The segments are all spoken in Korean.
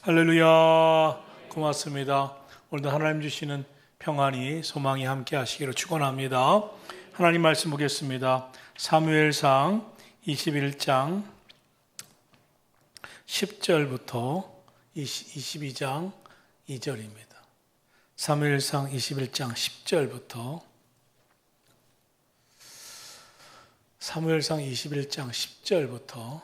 할렐루야. 고맙습니다. 오늘도 하나님 주시는 평안이 소망이 함께 하시기를 축원합니다. 하나님 말씀 보겠습니다. 사무엘상 21장 10절부터 22장 2절입니다. 사무엘상 21장 10절부터 사무엘상 21장 10절부터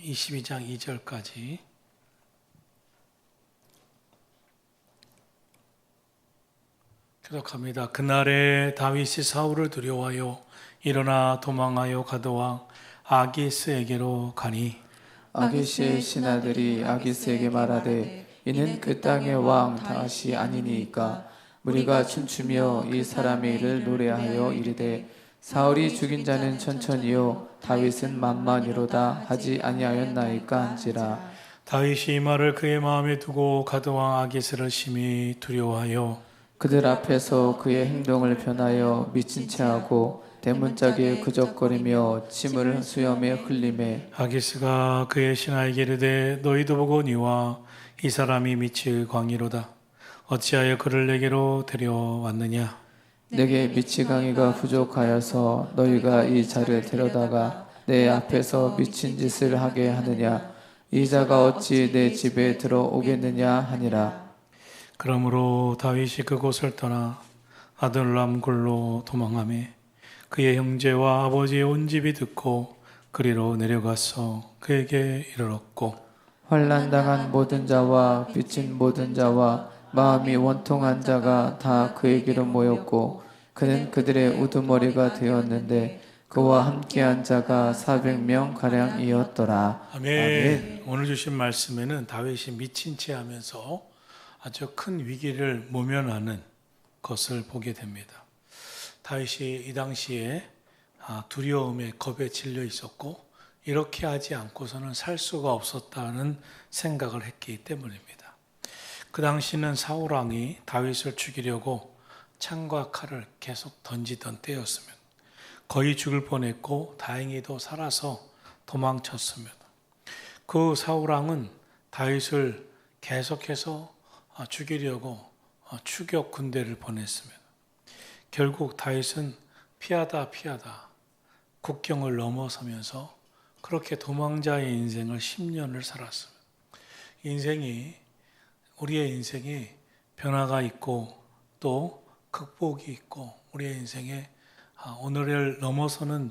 22장 2절까지 기록합니다. 그날에 다윗이 사울을 두려워하여 일어나 도망하여 가드왕 아기스에게로 가니 아기스의 신하들이 아기스에게 말하되 이는 그 땅의 왕 다윗이 아니니이까 우리가 춤추며 이 사람의 일을 노래하여 이르되 사울이 죽인 자는 천천히요 다윗은 만만이로다 하지 아니하였나이까 한지라. 다윗이 이 말을 그의 마음에 두고 가드왕 아기스를 심히 두려워하여 그들 앞에서 그의 행동을 변하여 미친 채하고 대문짝에 그적거리며 침을 수염에 흘리매 아기스가 그의 신하에게 이르되 너희도 보거니와 이 사람이 미칠 광이로다. 어찌하여 그를 내게로 데려왔느냐? 내게 미치광이가 부족하여서 너희가 이 자를 데려다가 내 앞에서 미친 짓을 하게 하느냐? 이 자가 어찌 내 집에 들어오겠느냐 하니라. 그러므로 다윗이 그곳을 떠나 아둘람 굴로 도망하며 그의 형제와 아버지의 온 집이 듣고 그리로 내려가서 그에게 이르렀고 환난당한 모든 자와 빚진 모든 자와 마음이 원통한 자가 다 그에게로 모였고 그는 그들의 우두머리가 되었는데 그와 함께한 자가 400명 가량이었더라. 아멘. 오늘 주신 말씀에는 다윗이 미친 채 하면서 아주 큰 위기를 모면하는 것을 보게 됩니다. 다윗이 이 당시에 두려움에 겁에 질려 있었고 이렇게 하지 않고서는 살 수가 없었다는 생각을 했기 때문입니다. 그 당시는 사울 왕이 다윗을 죽이려고 창과 칼을 계속 던지던 때였으면 거의 죽을 뻔했고 다행히도 살아서 도망쳤습니다. 그 사울 왕은 다윗을 계속해서 죽이려고 추격 군대를 보냈습니다. 결국 다윗은 피하다 국경을 넘어서면서 그렇게 도망자의 인생을 10년을 살았습니다. 우리의 인생이 변화가 있고 또 극복이 있고 우리의 인생에 오늘을 넘어서는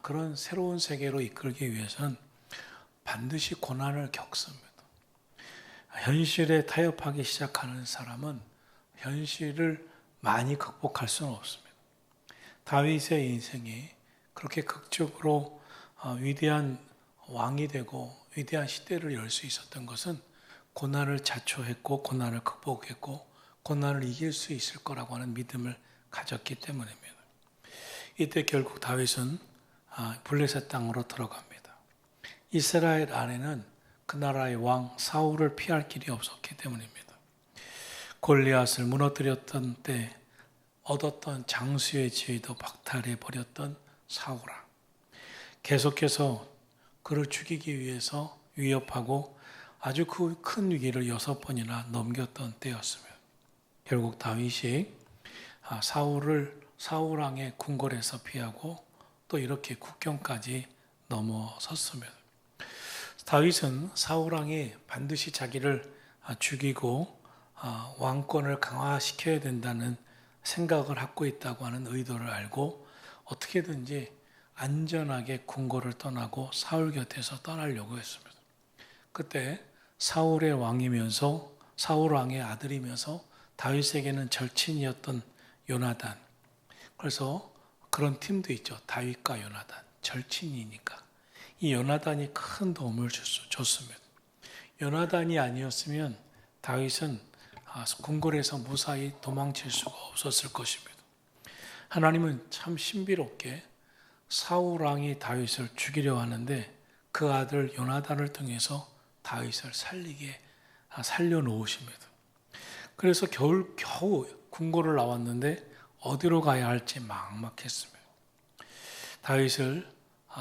그런 새로운 세계로 이끌기 위해서는 반드시 고난을 겪습니다. 현실에 타협하기 시작하는 사람은 현실을 많이 극복할 수는 없습니다. 다윗의 인생이 그렇게 극적으로 위대한 왕이 되고 위대한 시대를 열 수 있었던 것은 고난을 자초했고 고난을 극복했고 고난을 이길 수 있을 거라고 하는 믿음을 가졌기 때문입니다. 이때 결국 다윗은 블레셋 땅으로 들어갑니다. 이스라엘 안에는 그 나라의 왕 사울을 피할 길이 없었기 때문입니다. 골리앗을 무너뜨렸던 때 얻었던 장수의 지위도 박탈해 버렸던 사울 왕. 계속해서 그를 죽이기 위해서 위협하고 아주 그 큰 위기를 6번이나 넘겼던 때였습니다. 결국 다윗이 사울 왕의 궁궐에서 피하고 또 이렇게 국경까지 넘어섰습니다. 다윗은 사울 왕이 반드시 자기를 죽이고 왕권을 강화시켜야 된다는 생각을 갖고 있다고 하는 의도를 알고 어떻게든지 안전하게 궁궐을 떠나고 사울 곁에서 떠나려고 했습니다. 그때 사울 왕의 아들이면서 다윗에게는 절친이었던 요나단. 그래서 그런 팀도 있죠. 다윗과 요나단. 절친이니까. 이 요나단이 큰 도움을 줬습니다. 요나단이 아니었으면 다윗은 궁궐에서 무사히 도망칠 수가 없었을 것입니다. 하나님은 참 신비롭게 사울 왕이 다윗을 죽이려 하는데 그 아들 요나단을 통해서 다윗을 살려놓으십니다. 그래서 겨우 궁궐을 나왔는데 어디로 가야 할지 막막했습니다. 다윗을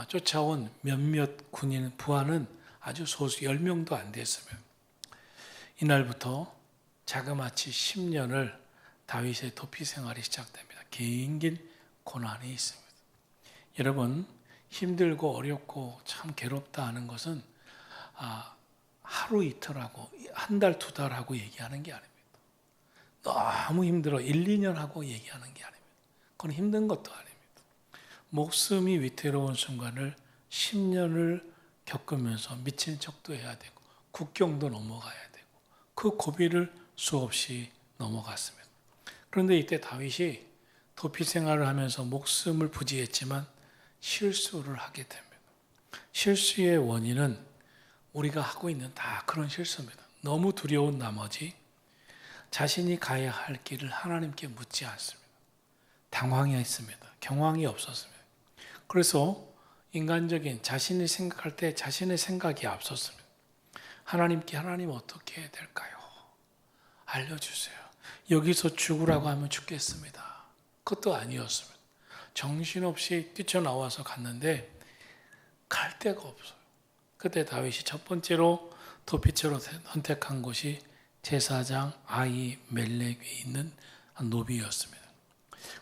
쫓아온 몇몇 군인 부하는 아주 소수 10명도 안 됐으면 이날부터 자그마치 10년을 다윗의 도피 생활이 시작됩니다. 긴 고난이 있습니다. 여러분, 힘들고 어렵고 참 괴롭다 하는 것은 하루 이틀하고 한 달, 두 달 하고 얘기하는 게 아닙니다. 너무 힘들어 1, 2년 하고 얘기하는 게 아닙니다. 그건 힘든 것도 아닙니다. 목숨이 위태로운 순간을 10년을 겪으면서 미친 척도 해야 되고 국경도 넘어가야 되고 그 고비를 수없이 넘어갔습니다. 그런데 이때 다윗이 도피 생활을 하면서 목숨을 부지했지만 실수를 하게 됩니다. 실수의 원인은 우리가 하고 있는 다 그런 실수입니다. 너무 두려운 나머지 자신이 가야 할 길을 하나님께 묻지 않습니다. 당황했습니다. 경황이 없었습니다. 그래서 인간적인 자신이 생각할 때 자신의 생각이 앞섰습니다. 하나님께 하나님 어떻게 해야 될까요? 알려주세요. 여기서 죽으라고 하면 죽겠습니다. 그것도 아니었습니다. 정신없이 뛰쳐나와서 갔는데 갈 데가 없어요. 그때 다윗이 첫 번째로 도피처로 선택한 곳이 제사장 아히멜렉에 있는 노비였습니다.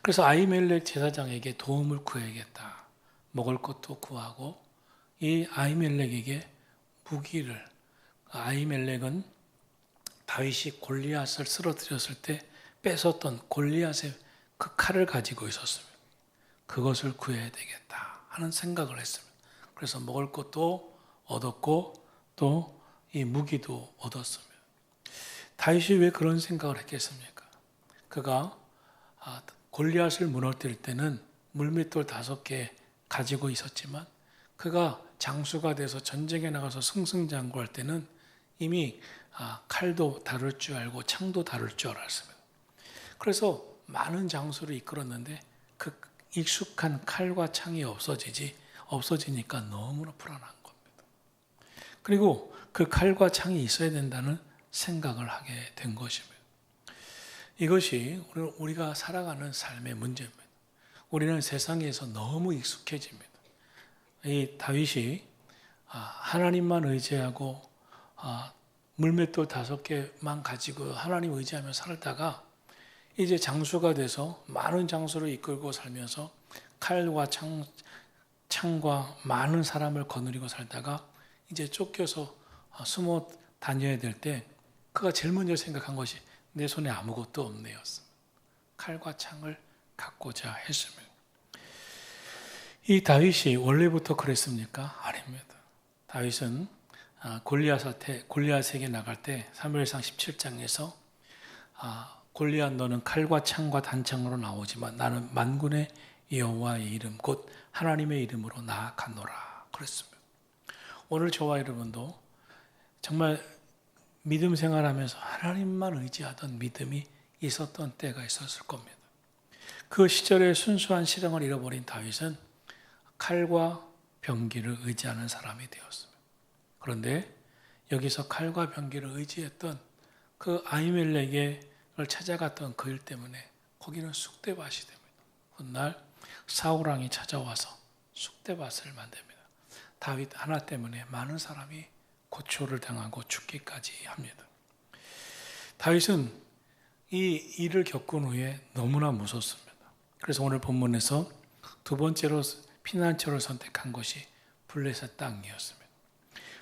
그래서 아히멜렉 제사장에게 도움을 구해야겠다. 먹을 것도 구하고 이 아히멜렉에게 무기를, 아히멜렉은 다윗이 골리앗을 쓰러뜨렸을 때 뺏었던 골리앗의 그 칼을 가지고 있었습니다. 그것을 구해야 되겠다 하는 생각을 했습니다. 그래서 먹을 것도 얻었고 또 이 무기도 얻었습니다. 다윗이 왜 그런 생각을 했겠습니까? 그가 골리앗을 무너뜨릴 때는 물맷돌 5개 가지고 있었지만 그가 장수가 돼서 전쟁에 나가서 승승장구할 때는 이미 칼도 다룰 줄 알고 창도 다룰 줄 알았습니다. 그래서 많은 장수를 이끌었는데 그 익숙한 칼과 창이 없어지니까 너무나 불안한 겁니다. 그리고 그 칼과 창이 있어야 된다는 생각을 하게 된 것입니다. 이것이 우리가 살아가는 삶의 문제입니다. 우리는 세상에서 너무 익숙해집니다. 이 다윗이 하나님만 의지하고 물맷돌 5개만 가지고 하나님 의지하며 살다가 이제 장수가 돼서 많은 장수를 이끌고 살면서 칼과 창과 많은 사람을 거느리고 살다가 이제 쫓겨서 숨어 다녀야 될 때 그가 제일 먼저 생각한 것이 내 손에 아무것도 없네였습니다. 칼과 창을 갖고자 했습니다. 이 다윗이 원래부터 그랬습니까? 아닙니다. 다윗은 골리앗에게 나갈 때 사무엘상 17장에서 골리앗 너는 칼과 창과 단창으로 나오지만 나는 만군의 여호와의 이름 곧 하나님의 이름으로 나아가노라 그랬습니다. 오늘 저와 여러분도 정말 믿음 생활하면서 하나님만 의지하던 믿음이 있었던 때가 있었을 겁니다. 그 시절의 순수한 실행을 잃어버린 다윗은 칼과 병기를 의지하는 사람이 되었습니다. 그런데 여기서 칼과 병기를 의지했던 그 아히멜렉을 찾아갔던 그 일 때문에 거기는 쑥대밭이 됩니다. 훗날 사울왕이 찾아와서 쑥대밭을 만듭니다. 다윗 하나 때문에 많은 사람이 고초를 당하고 죽기까지 합니다. 다윗은 이 일을 겪은 후에 너무나 무섭습니다. 그래서 오늘 본문에서 두 번째로 피난처를 선택한 것이 블레셋 땅이었습니다.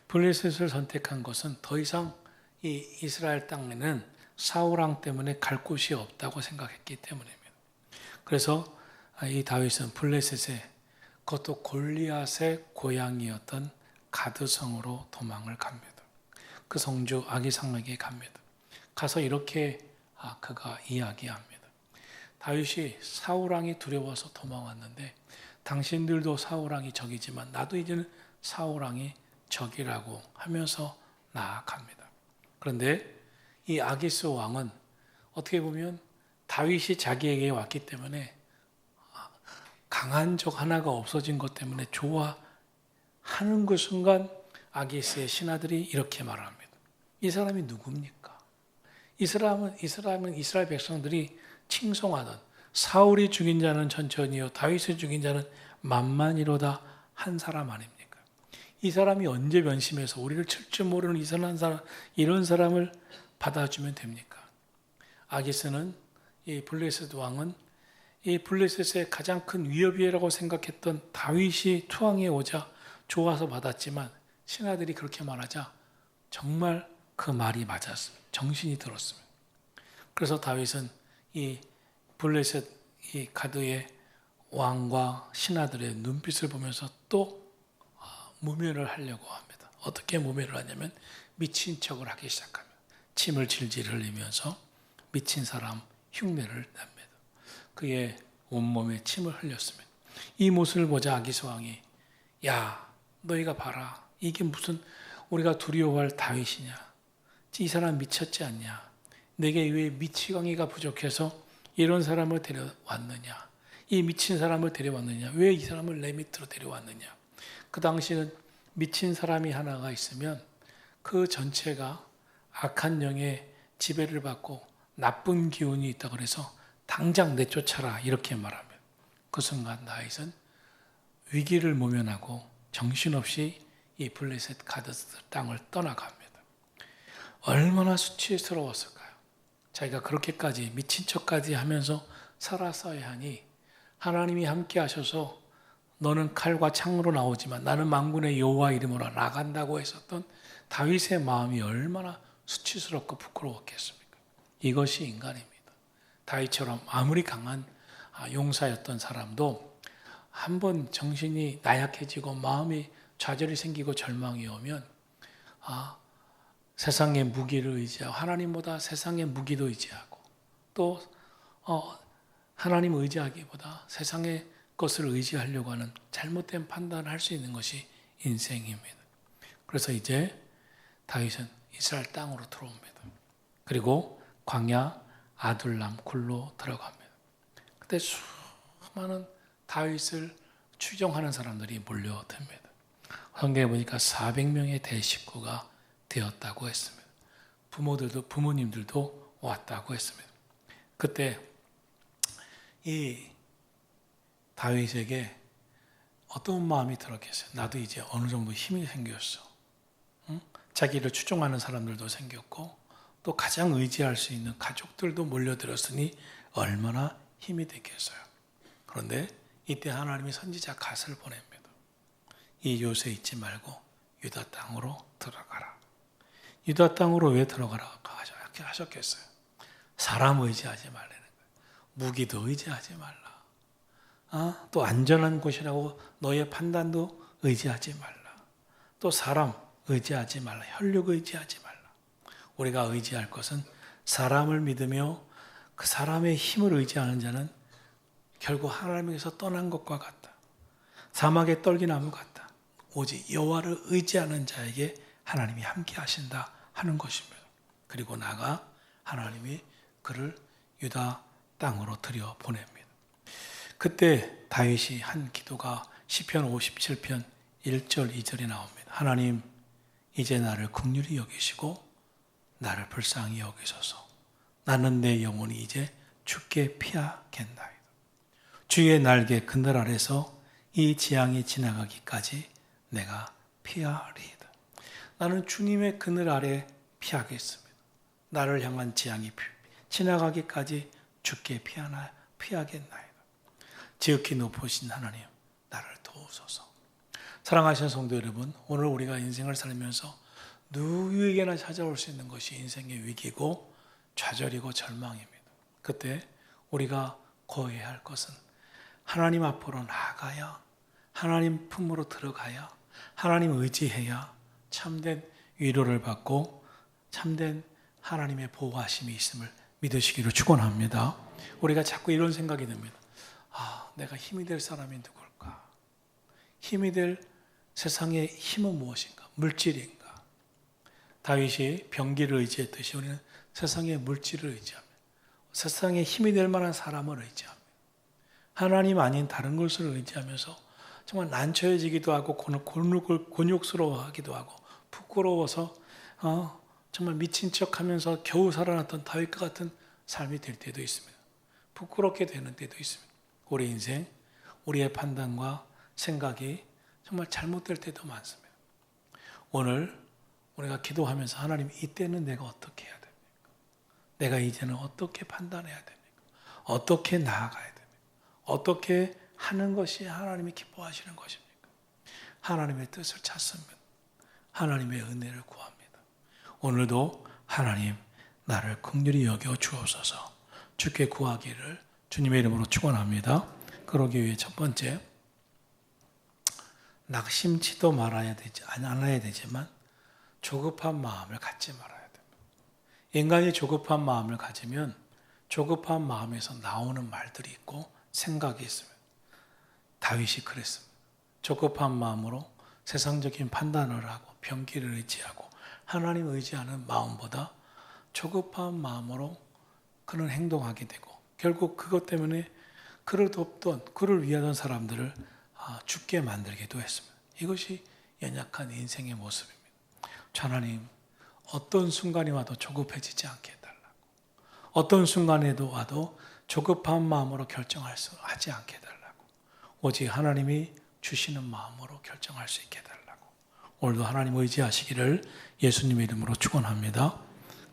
블레셋을 선택한 것은 더 이상 이 이스라엘 땅에는 사울왕 때문에 갈 곳이 없다고 생각했기 때문입니다. 그래서 이 다윗은 블레셋에 그것도 골리앗의 고향이었던 가드성으로 도망을 갑니다. 그 성주 아기상에게 갑니다. 가서 이렇게 그가 이야기합니다. 다윗이 사울왕이 두려워서 도망왔는데 당신들도 사울왕이 적이지만 나도 이제는 사울왕이 적이라고 하면서 나아갑니다. 그런데 이 아기스 왕은 어떻게 보면 다윗이 자기에게 왔기 때문에 강한 적 하나가 없어진 것 때문에 좋아하는 그 순간 아기스의 신하들이 이렇게 말합니다. 이 사람이 누굽니까? 이 사람은 이스라엘 백성들이 칭송하던 사울이 죽인 자는 천천히요 다윗이 죽인 자는 만만이로다 한 사람 아닙니까? 이 사람이 언제 변심해서 우리를 칠 줄 모르는 이상한 사람, 이런 사람을 받아주면 됩니까? 아기스는 이 블레셋 왕은 이 블레셋의 가장 큰 위협이라고 생각했던 다윗이 투항해 오자 좋아서 받았지만 신하들이 그렇게 말하자 정말 그 말이 맞았습니다. 정신이 들었습니다. 그래서 다윗은 이 블레셋 이 가드의 왕과 신하들의 눈빛을 보면서 또 무면을 하려고 합니다. 어떻게 무면을 하냐면 미친 척을 하기 시작합니다. 침을 질질 흘리면서 미친 사람 흉내를 냅니다. 그의 온몸에 침을 흘렸습니다. 이 모습을 보자 아기스 왕이 야 너희가 봐라 이게 무슨 우리가 두려워할 다윗이냐 이 사람 미쳤지 않냐 내게 왜 미치광이가 부족해서 이런 사람을 데려왔느냐 이 미친 사람을 데려왔느냐 왜 이 사람을 내 밑으로 데려왔느냐 그 당시는 미친 사람이 하나가 있으면 그 전체가 악한 영의 지배를 받고 나쁜 기운이 있다 그래서 당장 내쫓아라 이렇게 말합니다. 그 순간 다윗은 위기를 모면하고 정신없이 이 블레셋 가드 땅을 떠나갑니다. 얼마나 수치스러웠을까요? 자기가 그렇게까지 미친 척까지 하면서 살았어야 하니 하나님이 함께 하셔서 너는 칼과 창으로 나오지만 나는 만군의 여호와 이름으로 나간다고 했었던 다윗의 마음이 얼마나 수치스럽고 부끄러웠겠습니까? 이것이 인간입니다. 다윗처럼 아무리 강한 용사였던 사람도 한번 정신이 나약해지고 마음이 좌절이 생기고 절망이 오면 세상의 무기를 의지하고 하나님보다 세상의 무기도 의지하고 또 하나님 의지하기보다 세상의 것을 의지하려고 하는 잘못된 판단을 할 수 있는 것이 인생입니다. 그래서 이제 다윗은 이스라엘 땅으로 들어옵니다. 그리고 광야 아둘람 굴로 들어갑니다. 그때 수많은 다윗을 추종하는 사람들이 몰려듭니다. 성경에 보니까 400명의 대식구가 되었다고 했습니다. 부모님들도 왔다고 했습니다. 그때 이 다윗에게 어떤 마음이 들었겠어요? 나도 이제 어느 정도 힘이 생겼어. 응? 자기를 추종하는 사람들도 생겼고 또 가장 의지할 수 있는 가족들도 몰려들었으니 얼마나 힘이 됐겠어요. 그런데 이때 하나님이 선지자 갓을 보냅니다. 이 요새 있지 말고 유다 땅으로 들어가라. 유다 땅으로 왜 들어가라 하셨겠어요? 사람 의지하지 말라는 거예요. 무기도 의지하지 말라. 또 안전한 곳이라고 너의 판단도 의지하지 말라. 또 사람 의지하지 말라. 혈육 의지하지 말라. 우리가 의지할 것은 사람을 믿으며 그 사람의 힘을 의지하는 자는 결국 하나님에게서 떠난 것과 같다. 사막의 떨기나무 같다. 오직 여호와를 의지하는 자에게 하나님이 함께 하신다 하는 것입니다. 그리고 나가 하나님이 그를 유다 땅으로 들여 보냅니다. 그때 다윗이 한 기도가 시편 57편 1절 2절에 나옵니다. 하나님 이제 나를 긍휼히 여기시고 나를 불쌍히 여기소서. 나는 내 영혼이 이제 주께 피하겠나이다. 주의 날개 그늘 아래서 이 재앙이 지나가기까지 내가 피하리이다. 나는 주님의 그늘 아래 피하겠습니다. 나를 향한 재앙이 지나가기까지 주께 피하겠나이다. 지극히 높으신 하나님, 나를 도우소서. 사랑하시는 성도 여러분, 오늘 우리가 인생을 살면서 누구에게나 찾아올 수 있는 것이 인생의 위기고 좌절이고 절망입니다. 그때 우리가 거해야 할 것은 하나님 앞으로 나아가야, 하나님 품으로 들어가야, 하나님 의지해야 참된 위로를 받고 참된 하나님의 보호하심이 있음을 믿으시기를 축원합니다. 우리가 자꾸 이런 생각이 듭니다. 내가 힘이 될 사람이 누굴까? 힘이 될 세상의 힘은 무엇인가? 물질인가? 다윗이 병기를 의지했듯이 우리는 세상의 물질을 의지합니다. 세상에 힘이 될 만한 사람을 의지합니다. 하나님 아닌 다른 것을 의지하면서 정말 난처해지기도 하고 곤욕스러워하기도 하고 부끄러워서 정말 미친 척하면서 겨우 살아났던 다윗과 같은 삶이 될 때도 있습니다. 부끄럽게 되는 때도 있습니다. 우리 인생, 우리의 판단과 생각이 정말 잘못될 때도 많습니다. 오늘 우리가 기도하면서 하나님 이때는 내가 어떻게 해야 됩니까? 내가 이제는 어떻게 판단해야 됩니까? 어떻게 나아가야 됩니까? 어떻게 하는 것이 하나님이 기뻐하시는 것입니까? 하나님의 뜻을 찾습니다. 하나님의 은혜를 구합니다. 오늘도 하나님 나를 긍휼히 여겨 주옵소서. 주께 구하기를 주님의 이름으로 축원합니다. 그러기 위해 첫 번째, 낙심치도 않아야 되지만 조급한 마음을 갖지 말아야 됩니다. 인간이 조급한 마음을 가지면 조급한 마음에서 나오는 말들이 있고 생각이 있습니다. 다윗이 그랬습니다. 조급한 마음으로 세상적인 판단을 하고 병기를 의지하고 하나님 의지하는 마음보다 조급한 마음으로 그는 행동하게 되고 결국 그것 때문에 그를 돕던 그를 위하던 사람들을 죽게 만들기도 했습니다. 이것이 연약한 인생의 모습입니다. 하나님, 어떤 순간이 와도 조급해지지 않게 해달라고, 어떤 순간에도 와도 조급한 마음으로 하지 않게 해달라고, 오직 하나님이 주시는 마음으로 결정할 수 있게 해달라고, 오늘도 하나님 의지하시기를 예수님의 이름으로 축원합니다.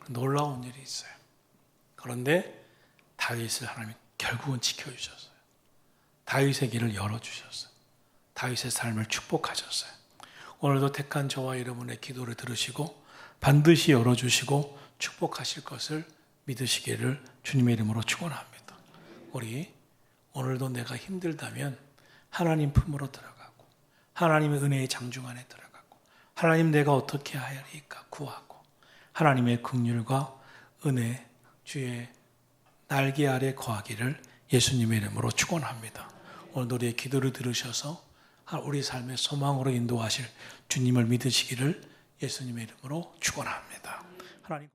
놀라운 일이 있어요. 그런데 다윗을 하나님이 결국은 지켜주셨어요. 다윗의 길을 열어주셨어요. 다윗의 삶을 축복하셨어요. 오늘도 택한 저와 여러분의 기도를 들으시고 반드시 열어주시고 축복하실 것을 믿으시기를 주님의 이름으로 축원합니다. 우리 오늘도 내가 힘들다면 하나님 품으로 들어가고 하나님의 은혜의 장중 안에 들어가고 하나님 내가 어떻게 해야 할까 구하고 하나님의 긍휼과 은혜 주의 날개 아래 거하기를 예수님의 이름으로 축원합니다. 오늘도 우리의 기도를 들으셔서 우리 삶의 소망으로 인도하실 주님을 믿으시기를 예수님의 이름으로 축원합니다. 하나님